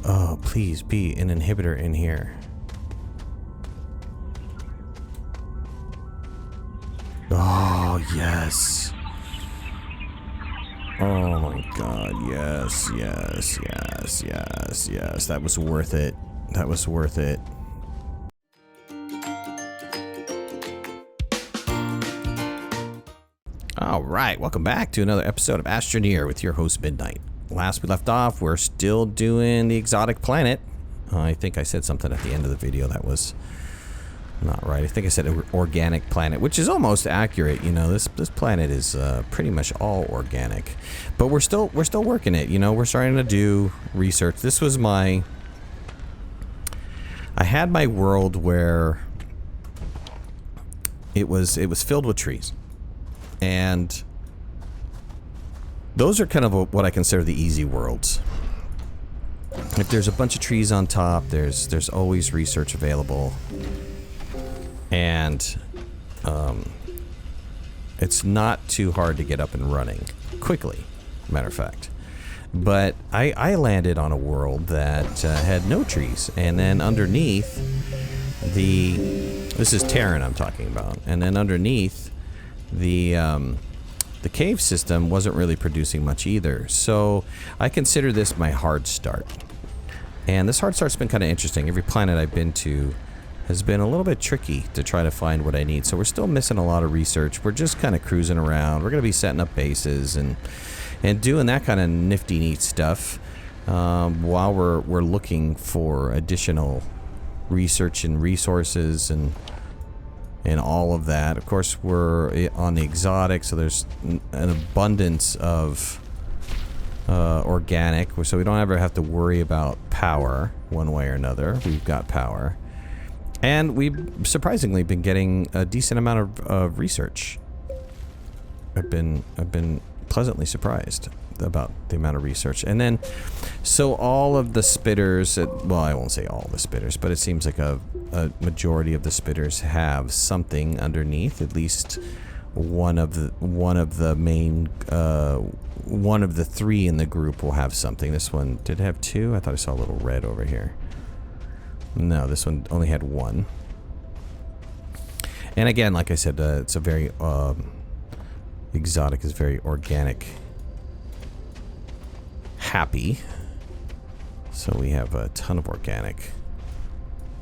Oh, please be an inhibitor in here. Oh, yes. Oh my god, yes, yes, yes, yes, yes. That was worth it. That was worth it. Alright, welcome back to another episode of Astroneer with your host, Midnight. Last we left off, we're still doing the exotic planet. I think I said something at the end of the video that was not right. I think I said organic planet, which is almost accurate. You know, this planet is pretty much all organic, but we're still working it. You know, we're starting to do research. This was I had my world where it was filled with trees, and those are kind of what I consider the easy worlds. If there's a bunch of trees on top, there's always research available. And it's not too hard to get up and running quickly, matter of fact. But I landed on a world that had no trees, and then underneath this is Terran I'm talking about, and then underneath the cave system wasn't really producing much either. So I consider this my hard start, and this hard start's been kind of interesting. Every planet I've been to has been a little bit tricky to try to find what I need. So we're still missing a lot of research. We're just kind of cruising around. We're going to be setting up bases and doing that kind of nifty neat stuff while we're looking for additional research and resources and all of that. Of course, we're on the exotic, so there's an abundance of organic, so we don't ever have to worry about power one way or another. We've got power. And we've surprisingly been getting a decent amount of research. I've been pleasantly surprised about the amount of research. And then, so all of the spitters, well, I won't say all the spitters, but it seems like a majority of the spitters have something underneath. At least one of the main, one of the three in the group will have something. This one did have two. I thought I saw a little red over here. No, this one only had one. And again, like I said, it's a very exotic is very organic happy. So we have a ton of organic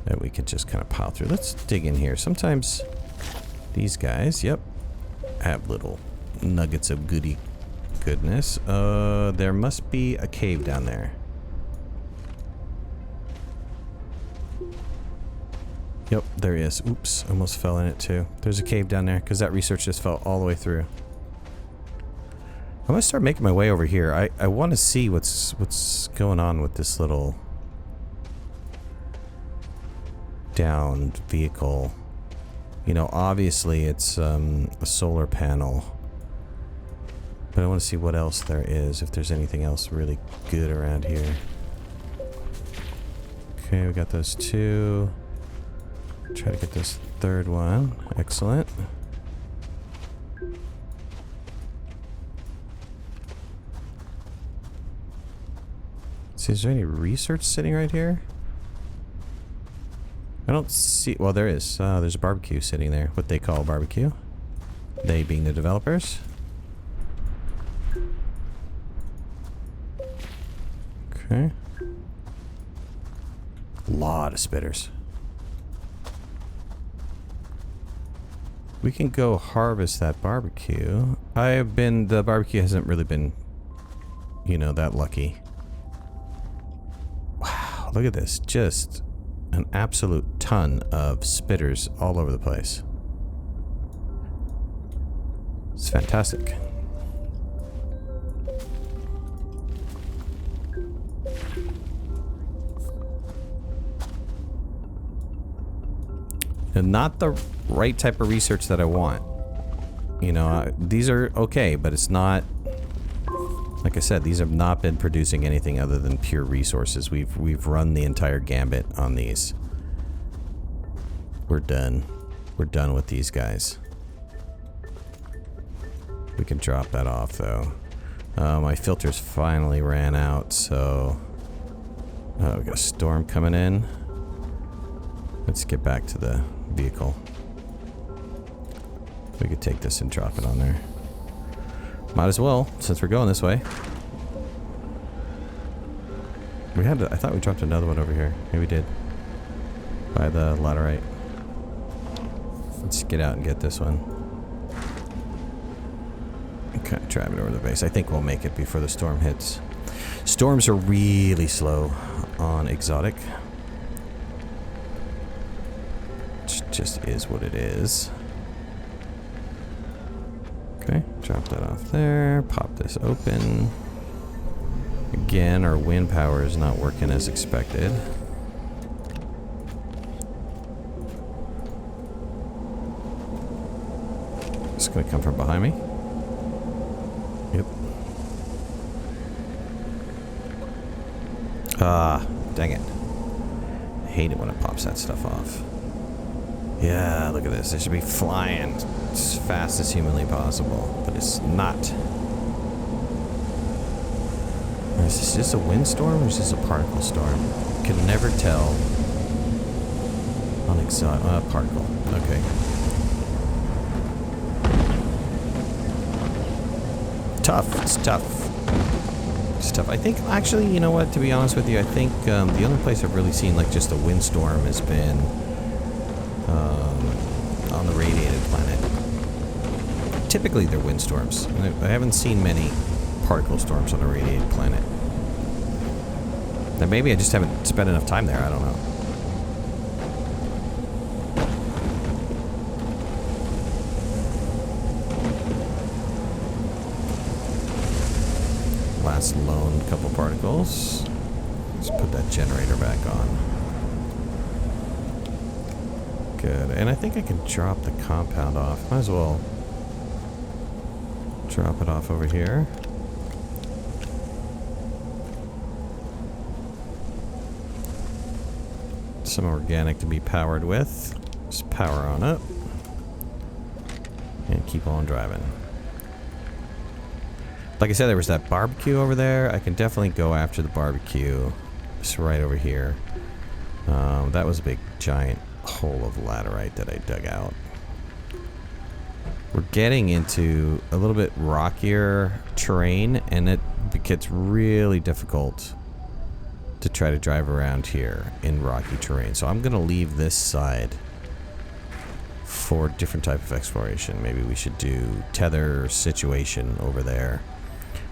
that we can just kind of pile through. Let's dig in here. Sometimes these guys, yep, have little nuggets of goodness. There must be a cave down there. Yep, there is. Oops, almost fell in it too. There's a cave down there because that research just fell all the way through. I'm gonna start making my way over here. I want to see what's going on with this little downed vehicle. You know, obviously it's a solar panel, but I want to see what else there is. If there's anything else really good around here. Okay, we got those two. Try to get this third one. Excellent. See, is there any research sitting right here? I don't see. Well, there is. There's a barbecue sitting there. What they call a barbecue. They being the developers. Okay. A lot of spitters. We can go harvest that barbecue. The barbecue hasn't really been, you know, that lucky. Wow, look at this. Just an absolute ton of spitters all over the place. It's fantastic. And not the right type of research that I want. You know, these are okay, but it's not, like I said, these have not been producing anything other than pure resources. We've run the entire gambit on these. We're done. We're done with these guys. We can drop that off though. My filters finally ran out, so... Oh we got a storm coming in. Let's get back to the vehicle. We could take this and drop it on there. Might as well, since we're going this way. We had to, I thought we dropped another one over here. Maybe we did. By the laterite. Let's get out and get this one. Okay, drive it over to the base. I think we'll make it before the storm hits. Storms are really slow on exotic. It just is what it is. Okay, drop that off there. Pop this open. Again, our wind power is not working as expected. It's going to come from behind me. Yep. Ah, dang it. I hate it when it pops that stuff off. Yeah, look at this. It should be flying as fast as humanly possible, but it's not. Is this just a windstorm or is this a particle storm? Can never tell. On exotic particle. Okay. Tough. It's tough. It's tough. I think, actually, you know what? To be honest with you, I think the only place I've really seen like just a windstorm has been on the radiated planet. Typically, they're windstorms. I haven't seen many particle storms on a radiated planet. Now, maybe I just haven't spent enough time there. I don't know. Last lone couple particles. Let's put that generator back on. Good. And I think I can drop the compound off. Might as well drop it off over here. Some organic to be powered with. Just power on up. And keep on driving. Like I said, there was that barbecue over there. I can definitely go after the barbecue. It's right over here. That was a big, giant hole of laterite that I dug out. We're getting into a little bit rockier terrain, and it gets really difficult to try to drive around here in rocky terrain. So I'm going to leave this side for a different type of exploration. Maybe we should do tether situation over there.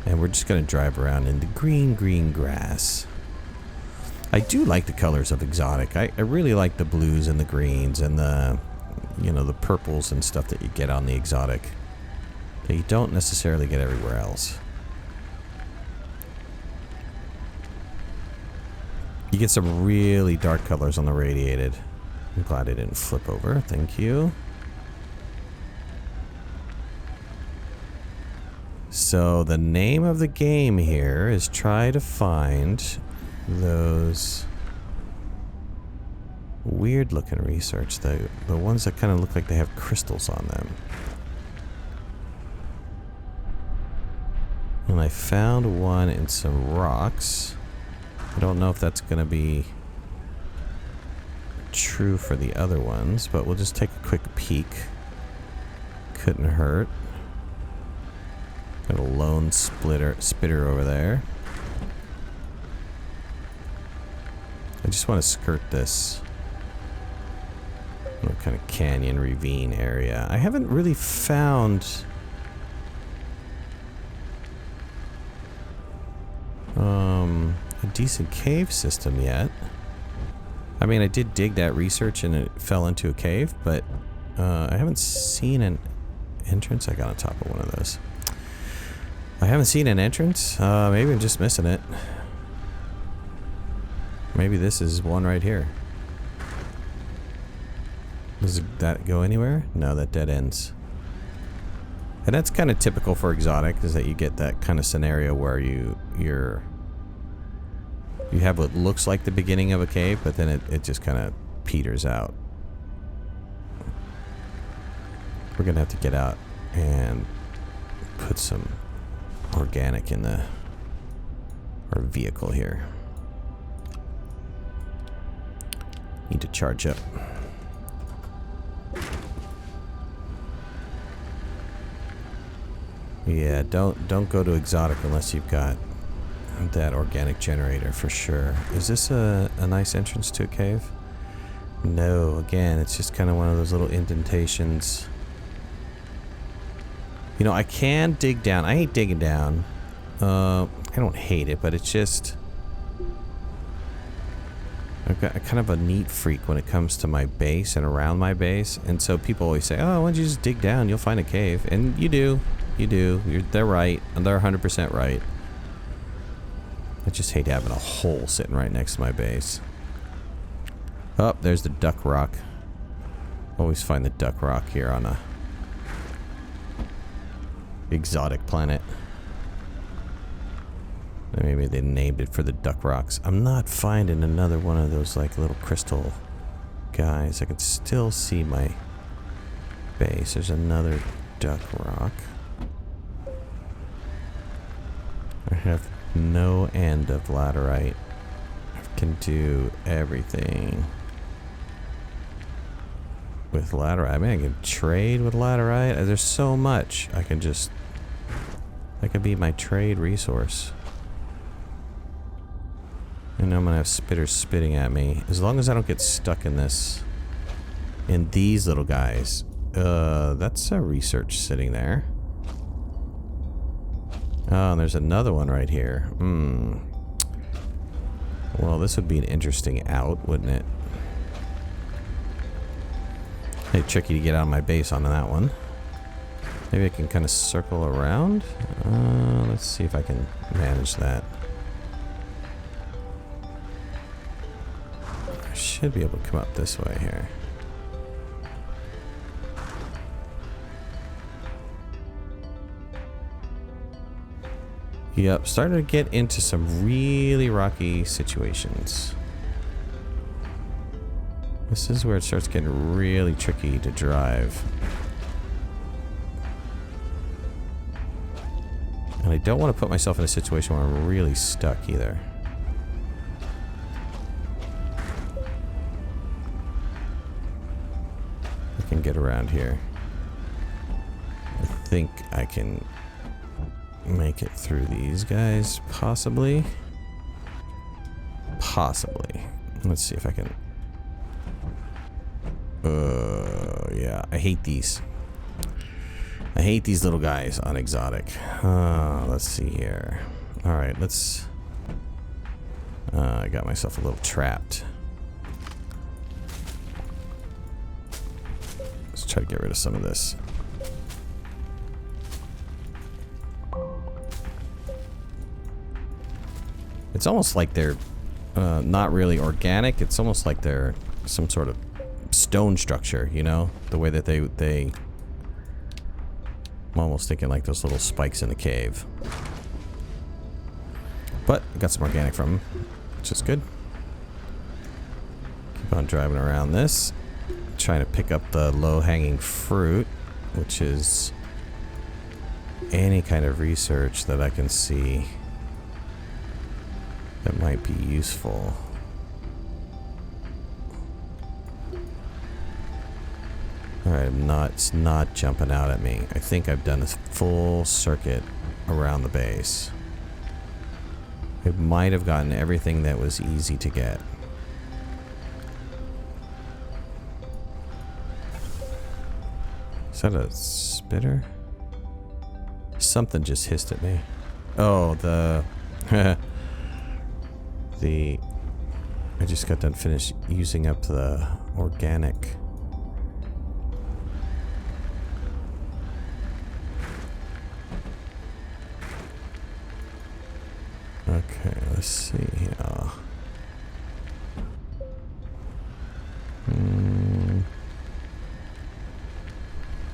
And we're just going to drive around in the green grass. I do like the colors of exotic. I really like the blues and the greens and the, you know, the purples and stuff that you get on the exotic that you don't necessarily get everywhere else. You get some really dark colors on the radiated. I'm glad I didn't flip over. Thank you. So the name of the game here is try to find those weird looking research, the ones that kind of look like they have crystals on them. And I found one in some rocks. I don't know if that's going to be true for the other ones, but we'll just take a quick peek. Couldn't hurt. Got a lone spitter over there. I just want to skirt this little kind of canyon ravine area. I haven't really found a decent cave system yet. I mean, I did dig that research and it fell into a cave, but I haven't seen an entrance. I got on top of one of those. I haven't seen an entrance. Maybe I'm just missing it. Maybe this is one right here. Does that go anywhere? No, that dead ends. And that's kind of typical for exotic, is that you get that kind of scenario where you have what looks like the beginning of a cave, but then it just kind of peters out. We're gonna have to get out and put some organic in our vehicle here. Need to charge up. Yeah, don't go to exotic unless you've got that organic generator for sure. Is this a nice entrance to a cave? No, again, it's just kind of one of those little indentations. You know, I can dig down. I hate digging down. I don't hate it, but it's just... I've got kind of a neat freak when it comes to my base and around my base. And so people always say, oh, why don't you just dig down? You'll find a cave. And you do. You do. They're right. And they're 100% right. I just hate having a hole sitting right next to my base. Oh, there's the duck rock. Always find the duck rock here on a exotic planet. Maybe they named it for the duck rocks. I'm not finding another one of those like little crystal guys. I can still see my base. There's another duck rock. I have no end of laterite. I can do everything with laterite. I mean, I can trade with laterite. There's so much. I can just... That could be my trade resource. And I'm gonna have spitters spitting at me. As long as I don't get stuck in this... In these little guys. That's a research sitting there. Oh, and there's another one right here. Well, this would be an interesting out, wouldn't it? Hey, tricky to get out of my base onto that one. Maybe I can kind of circle around. Let's see if I can manage that. I should be able to come up this way here. Yep, starting to get into some really rocky situations. This is where it starts getting really tricky to drive. And I don't want to put myself in a situation where I'm really stuck either. I can get around here. I think I can make it through these guys, possibly. Possibly. Let's see if I can... yeah, I hate these. I hate these little guys on exotic. Let's see here. Alright, let's... I got myself a little trapped. Let's try to get rid of some of this. It's almost like they're not really organic. It's almost like they're some sort of stone structure, you know? The way that they... I'm almost thinking like those little spikes in the cave. But I got some organic from them, which is good. Keep on driving around this. Trying to pick up the low-hanging fruit, which is any kind of research that I can see that might be useful. Alright, it's not jumping out at me. I think I've done a full circuit around the base. It might have gotten everything that was easy to get. Is that a spitter? Something just hissed at me. Oh, the... I just got done finished using up the organic. Okay, let's see here.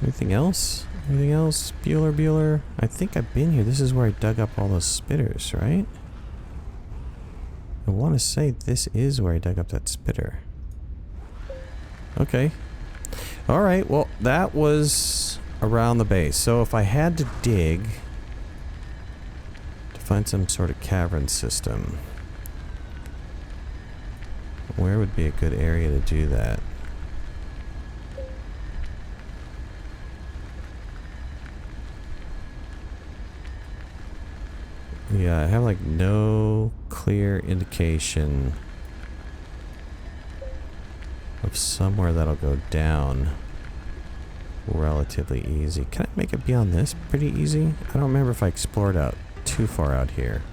Anything else? Anything else? Bueller? I think I've been here. This is where I dug up all those spitters, right? I want to say this is where I dug up that spitter. Okay. Alright, well, that was around the base. So if I had to dig to find some sort of cavern system, Where would be a good area to do that? Yeah, I have like no clear indication of somewhere that'll go down relatively easy. Can I make it beyond this pretty easy? I don't remember if I explored out too far out here.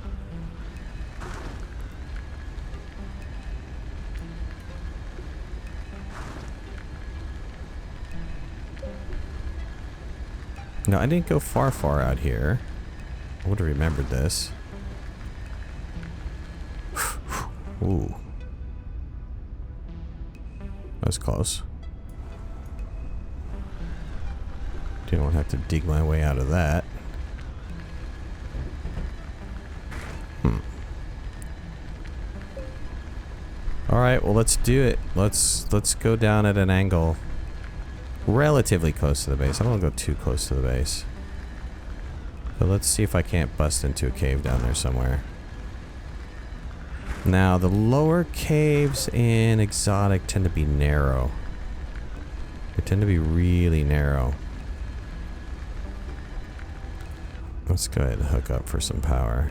No, I didn't go far out here. I would have remembered this. Ooh. That was close. Didn't want to have to dig my way out of that. Alright, well let's do it. Let's go down at an angle relatively close to the base. I don't want to go too close to the base. But let's see if I can't bust into a cave down there somewhere. Now, the lower caves in Exotic tend to be narrow. They tend to be really narrow. Let's go ahead and hook up for some power.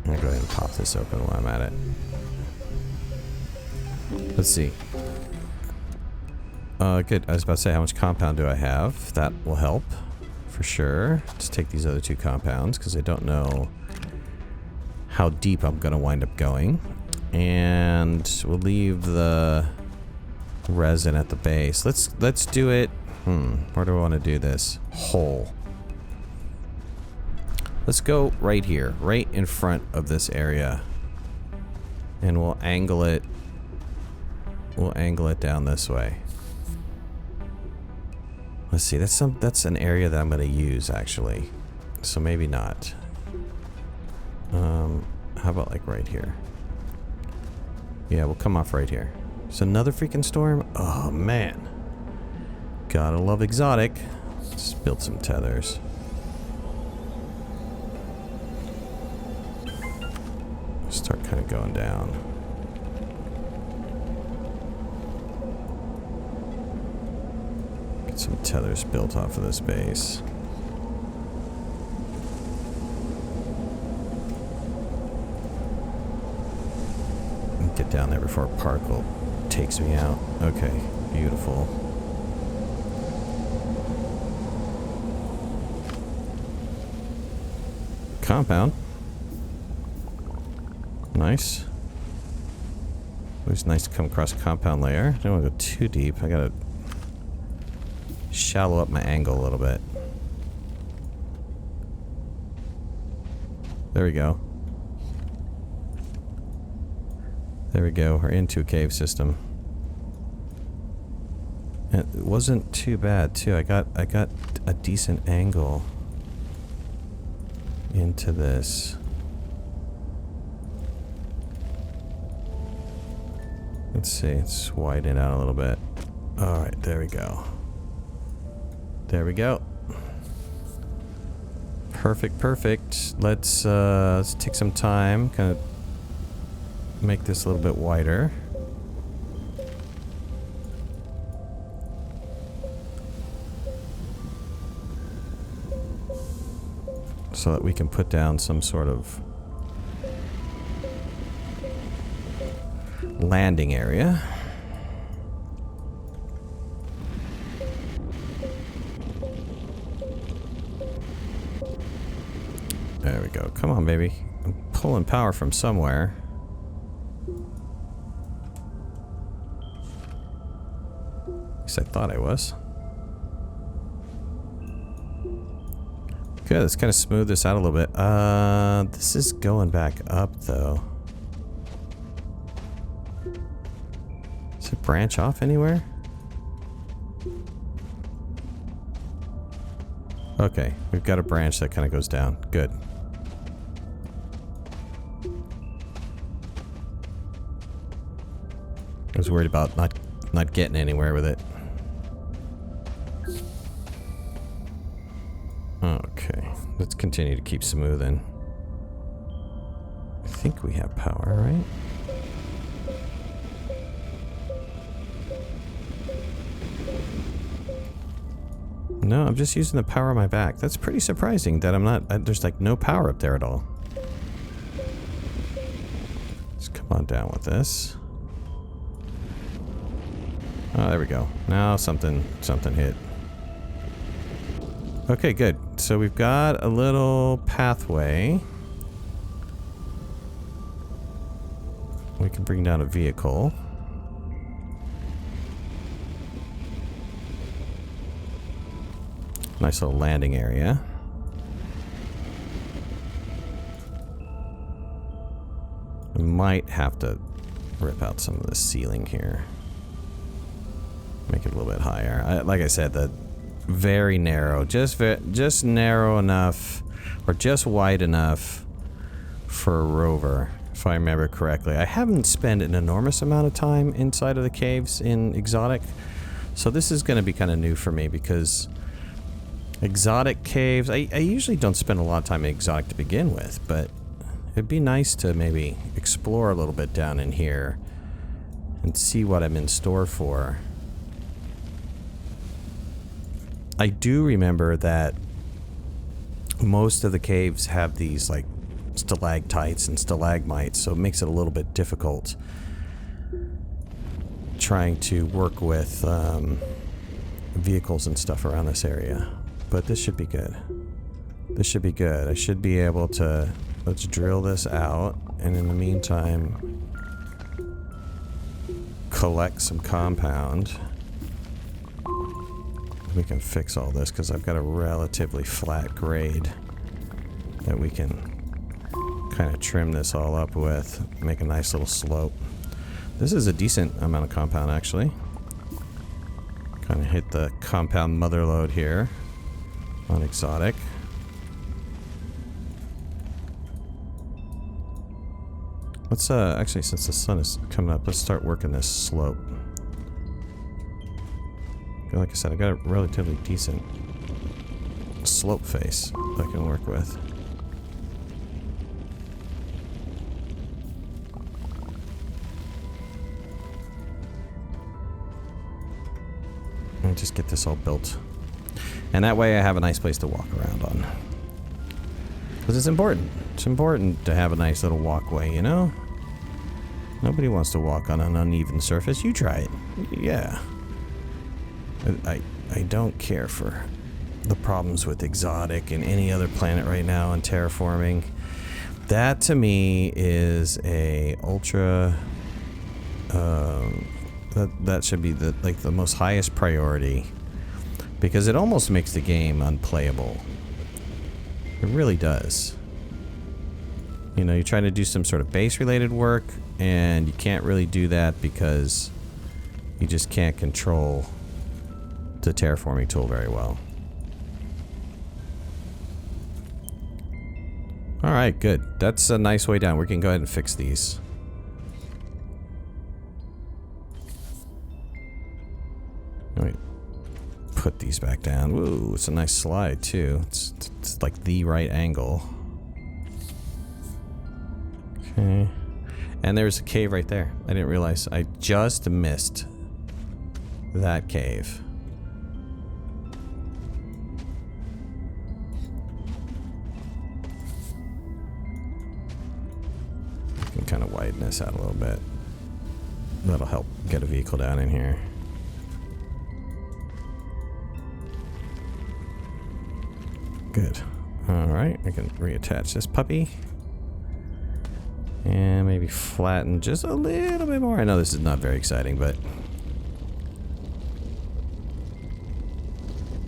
I'm gonna go ahead and pop this open while I'm at it. Let's see. Good. I was about to say, how much compound do I have? That will help, for sure. Let's take these other two compounds, because I don't know how deep I'm going to wind up going. And we'll leave the resin at the base. Let's do it. Where do I want to do this? Hole. Let's go right here, right in front of this area. And we'll angle it. We'll angle it down this way. Let's see, that's an area that I'm going to use, actually. So maybe not. How about like right here? Yeah, we'll come off right here. It's another freaking storm? Oh, man. Gotta love Exotic. Let's build some tethers. Start kind of going down. Get some tethers built off of this base. Get down there before a particle takes me out. Okay, beautiful. Compound. Nice. Always nice to come across a compound layer. I don't want to go too deep. I gotta shallow up my angle a little bit. There we go. There we go. We're into a cave system. And it wasn't too bad too. I got a decent angle into this. Let's see, let's widen it out a little bit. Alright, there we go. There we go. Perfect, perfect. Let's take some time, kind of make this a little bit wider. So that we can put down some sort of landing area. There we go. Come on, baby. I'm pulling power from somewhere. At least I thought I was. Good, let's kind of smooth this out a little bit. This is going back up, though. Does it branch off anywhere? Okay, we've got a branch that kind of goes down. Good. I was worried about not getting anywhere with it. Okay, let's continue to keep smoothing. think we have power, right? No, I'm just using the power on my back. That's pretty surprising that I'm not... there's like no power up there at all. Let's come on down with this. Oh, there we go. Now something hit. Okay, good. So we've got a little pathway. We can bring down a vehicle. Nice little landing area. I might have to rip out some of the ceiling here. Make it a little bit higher. Like I said, the very narrow, just narrow enough, or just wide enough for a rover, if I remember correctly. I haven't spent an enormous amount of time inside of the caves in Exotic, so this is going to be kind of new for me because Exotic caves, I usually don't spend a lot of time in Exotic to begin with, but it'd be nice to maybe explore a little bit down in here and see what I'm in store for. I do remember that most of the caves have these like stalactites and stalagmites, so it makes it a little bit difficult trying to work with vehicles and stuff around this area. But this should be good. This should be good. I should be able to... Let's drill this out, and in the meantime collect some compound. We can fix all this because I've got a relatively flat grade that we can kind of trim this all up with, make a nice little slope. This is a decent amount of compound actually. Kind of hit the compound mother load here on Exotic. Let's actually, since the sun is coming up, let's start working this slope. Like I said, I got a relatively decent slope face I can work with. And just get this all built. And that way I have a nice place to walk around on. Because it's important. It's important to have a nice little walkway, you know? Nobody wants to walk on an uneven surface. You try it. Yeah. I don't care for the problems with Exotic and any other planet right now and terraforming. That to me is a ultra that should be the most highest priority, because it almost makes the game unplayable. It really does. You know, you're trying to do some sort of base related work and you can't really do that because you just can't control the terraforming tool very well. Alright, good. That's a nice way down. We can go ahead and fix these. Let me put these back down. Ooh, it's a nice slide too. It's like the right angle. Okay. And there's a cave right there. I didn't realize. I just missed that cave. Kind of widen this out a little bit. That'll help get a vehicle down in here. Good. Alright, I can reattach this puppy. And maybe flatten just a little bit more. I know this is not very exciting, but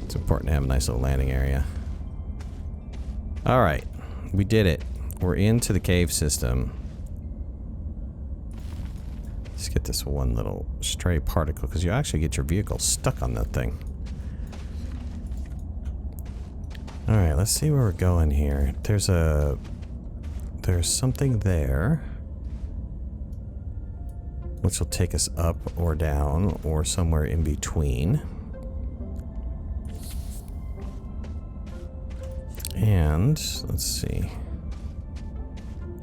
it's important to have a nice little landing area. Alright, we did it. We're into the cave system. Let's get this one little stray particle, because you actually get your vehicle stuck on that thing. Alright, let's see where we're going here. There's something there, which will take us up or down or somewhere in between. And let's see.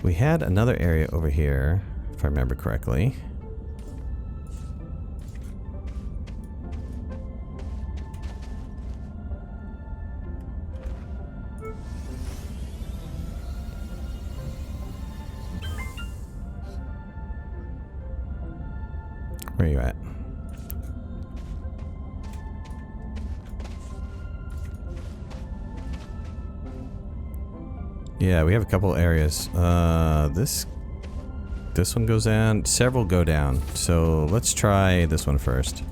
We had another area over here, if I remember correctly. Where are you at? Yeah, we have a couple areas. This one goes down. Several go down. So let's try this one first.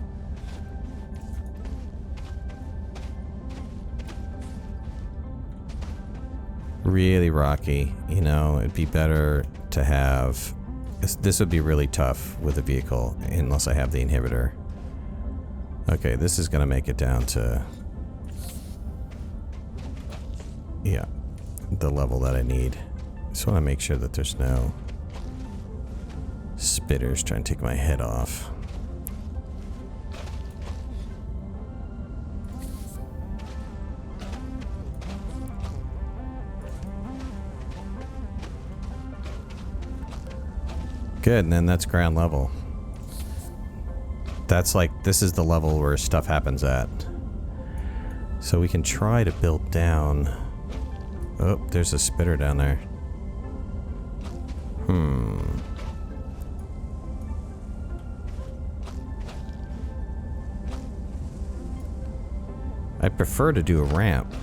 Really rocky. You know, it'd be better to have... This would be really tough with a vehicle unless I have the inhibitor. Okay, this is going to make it down to... Yeah, the level that I need. Just want to make sure that there's no spitters trying to take my head off. Good, and then that's ground level. That's like, this is the level where stuff happens at. So we can try to build down. Oh, there's a spitter down there. I prefer to do a ramp.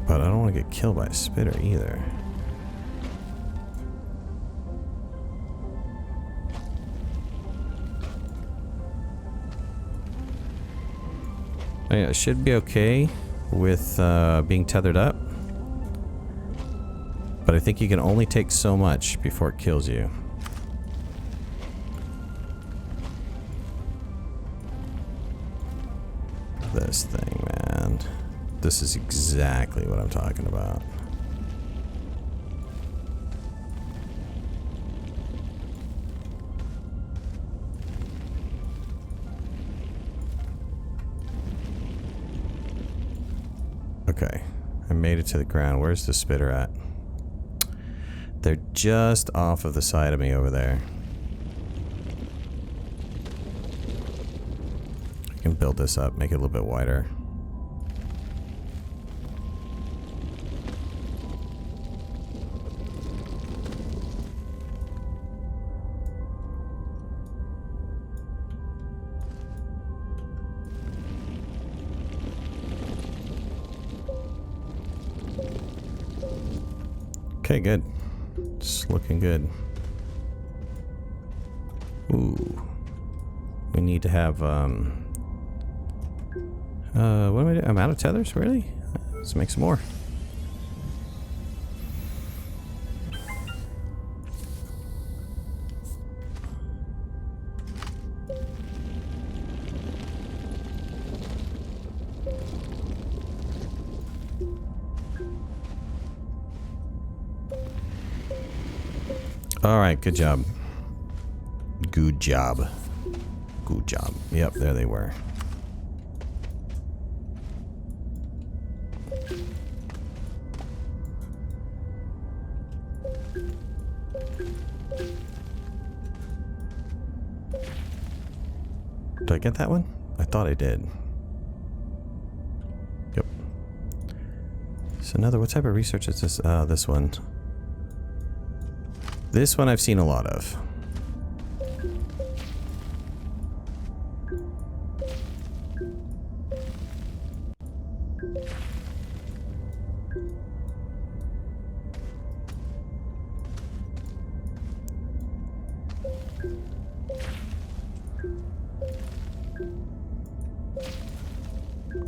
But I don't want to get killed by a spitter either. Yeah, it should be okay with being tethered up. But I think you can only take so much before it kills you. This thing, man. This is exactly what I'm talking about. Okay, I made it to the ground. Where's the spitter at? They're just off of the side of me over there. I can build this up, make it a little bit wider. Okay, good. It's looking good. Ooh. We need to have, what am I doing? I'm out of tethers? Really? Let's make some more. Alright, good job. Good job. Good job. Yep, there they were. Did I get that one? I thought I did. Yep. So another, what type of research is this? This one. This one I've seen a lot of.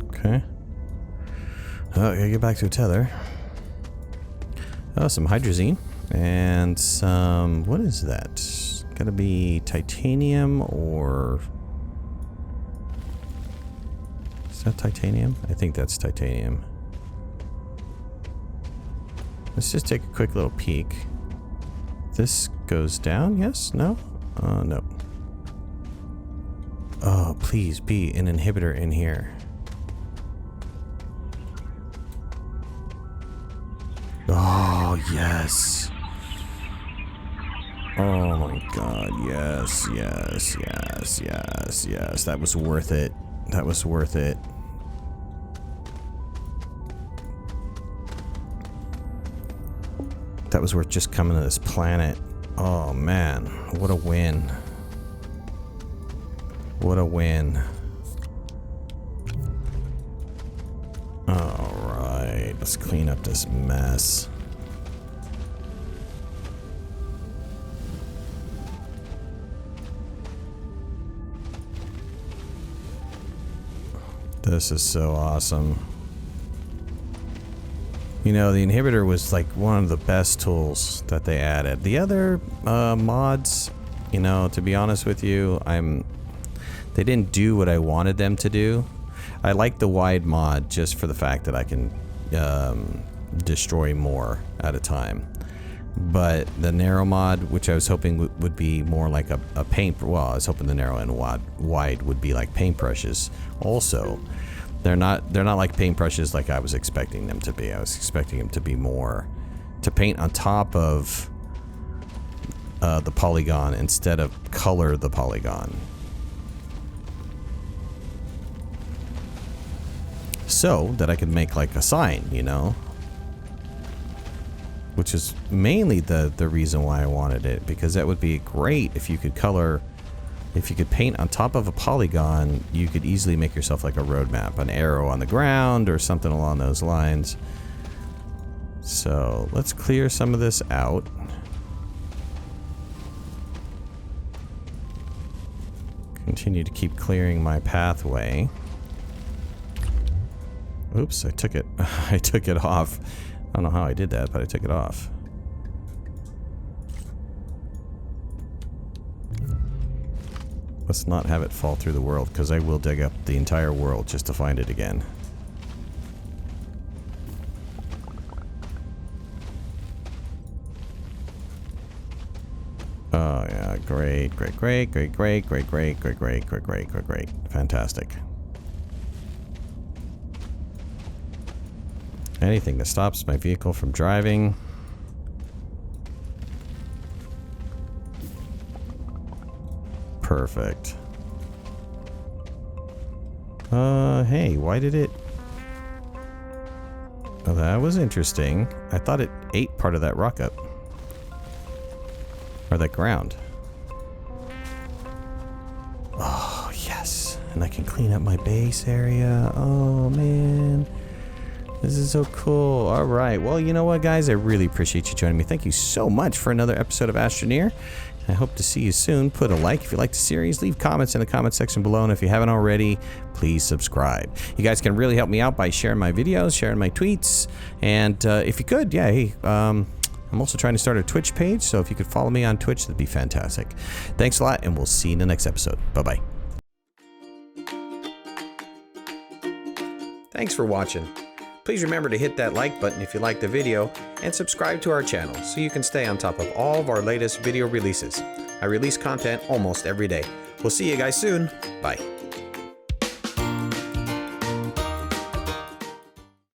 Okay. Oh, gotta get back to a tether. Oh, some hydrazine. And some, what is that? Gotta be titanium or... Is that titanium? I think that's titanium. Let's just take a quick little peek. This goes down, yes? No? No. Oh, please be an inhibitor in here. Oh, yes. Oh my god, yes, yes, yes, yes, yes. That was worth it. That was worth it. That was worth just coming to this planet. Oh man, what a win. What a win. Alright, let's clean up this mess. This is so awesome. You know, the inhibitor was like one of the best tools that they added. The other mods, you know, to be honest with you, they didn't do what I wanted them to do. I like the wide mod just for the fact that I can destroy more at a time. But the narrow mod, which I was hoping would be more like a paint, well, I was hoping the narrow and wide would be like paintbrushes. Also, they're not like paintbrushes like I was expecting them to be. I was expecting them to be more to paint on top of the polygon instead of color the polygon. So that I could make like a sign, you know? Which is mainly the reason why I wanted it, because that would be great if you could color, if you could paint on top of a polygon, you could easily make yourself like a road map, an arrow on the ground or something along those lines. So let's clear some of this out. Continue to keep clearing my pathway. Oops, I took it. I took it off. I don't know how I did that, but I took it off. Let's not have it fall through the world, because I will dig up the entire world just to find it again. Oh yeah, great, great, great, great, great, great, great, great, great, great, great, great, great. Fantastic. Anything that stops my vehicle from driving. Perfect. Hey, why did it... Oh, that was interesting. I thought it ate part of that rock up. Or that ground. Oh, yes. And I can clean up my base area. Oh, man. This is so cool. All right. Well, you know what, guys? I really appreciate you joining me. Thank you so much for another episode of Astroneer. I hope to see you soon. Put a like if you like the series. Leave comments in the comment section below. And if you haven't already, please subscribe. You guys can really help me out by sharing my videos, sharing my tweets. And if you could, yeah, hey, I'm also trying to start a Twitch page. So if you could follow me on Twitch, that'd be fantastic. Thanks a lot, and we'll see you in the next episode. Bye-bye. Thanks for watching. Please remember to hit that like button if you liked the video, and subscribe to our channel so you can stay on top of all of our latest video releases. I release content almost every day. We'll see you guys soon. Bye.